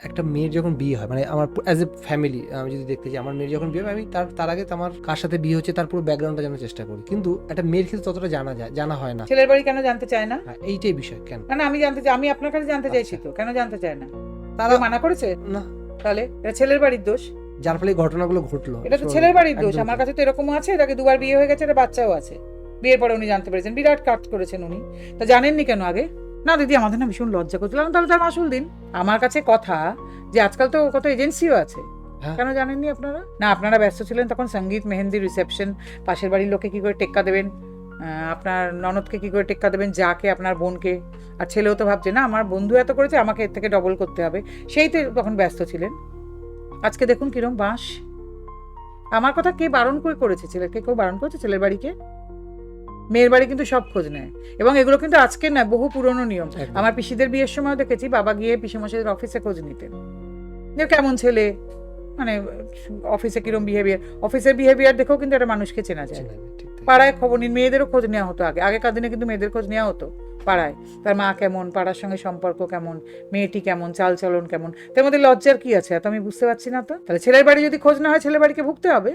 একটা মেয়ের যখন বিয়ে হয়, মানে আমার অ্যাজ এ ফ্যামিলি আমি যদি দেখতে চাই, আমার মেয়ের যখন বিয়ে হবে, আমি তার আগে তো আমার কার সাথে বিয়ে হচ্ছে তার পুরো ব্যাকগ্রাউন্ডটা জানার চেষ্টা করি, কিন্তু একটা মেয়ের ক্ষেত্রে ততটা জানা হয় না। ছেলের বাড়ি কেন জানতে চায় না? হ্যাঁ, এইটাই বিষয়। কেন? না আমি জানতে চাই, আমি আপনার কাছে জানতে চাইছি আচ্ছা। তো, কেন জানতে চায় না? তারা কেউ মানা করেছে? না, তাহলে এটা ছেলের বাড়ির দোষ। যার ফলে এই ঘটনাগুলো ঘটলো। এটা তো ছেলের বাড়ির দোষ। আমার কাছে তো এরকমও আছে, এটাকে 2বার বিয়ে হয়ে গেছে, এটা বাচ্চাও আছে। বিয়ের পরে উনি জানতে পেরেছেন, বিরাট কাট করেছেন উনি। তা জানেননি কেন আগে? না দিদি, আমাদের না ভীষণ লজ্জা করছিলাম, তাহলে তার মাসুল দিন। আমার কাছে কথা যে আজকাল তো কত এজেন্সিও আছে, হ্যাঁ। কেন জানেননি আপনারা? না আপনারা ব্যস্ত ছিলেন তখন, সঙ্গীত, মেহেন্দি, রিসেপশন, পাশের বাড়ির লোককে কি করে টেক্কা দেবেন, আপনার ননদকে কি করে টেক্কা দেবেন, যাকে আপনার বোনকে। আর ছেলেও তো ভাবছে না আমার বন্ধু এত করেছে, আমাকে এর থেকে ডবল করতে হবে, সেই তো তখন ব্যস্ত ছিলেন। আজকে দেখুন কিরম বাঁশ। আমার কথা কে বারণ করে করেছে? ছেলেকে কেউ বারণ করেছে ছেলের বাড়িকে? মেয়ের বাড়ি কিন্তু সব খোঁজ নেয়, এবং এগুলো কিন্তু আজকে না, বহু পুরনো নিয়ম। একদম। আমার পিসিদের বিয়ের সময় দেখেছি বাবা গিয়ে পিসেমশাইদের অফিসে খোঁজ নিতেন, যে কেমন ছেলে, মানে অফিসে কিরম বিহেভিয়ার। অফিসের বিহেভিয়ার দেখেও কিন্তু একটা মানুষকে চেনা যায়। ঠিক তাই। পাড়ায় খবর নিন, মেয়েদেরও খোঁজ নেওয়া হতো আগে, আগেকার দিনে কিন্তু মেয়েদের খোঁজ নেওয়া হতো পাড়ায়। তার মা কেমন, পাড়ার সঙ্গে সম্পর্ক কেমন, মেয়েটি কেমন, চালচলন কেমন। তার মধ্যে লজ্জার কি আছে এত আমি বুঝতে পারছি না তো। তাহলে ছেলের বাড়ি যদি খোঁজ না হয়, ছেলের বাড়িকে ভুগতে হবে?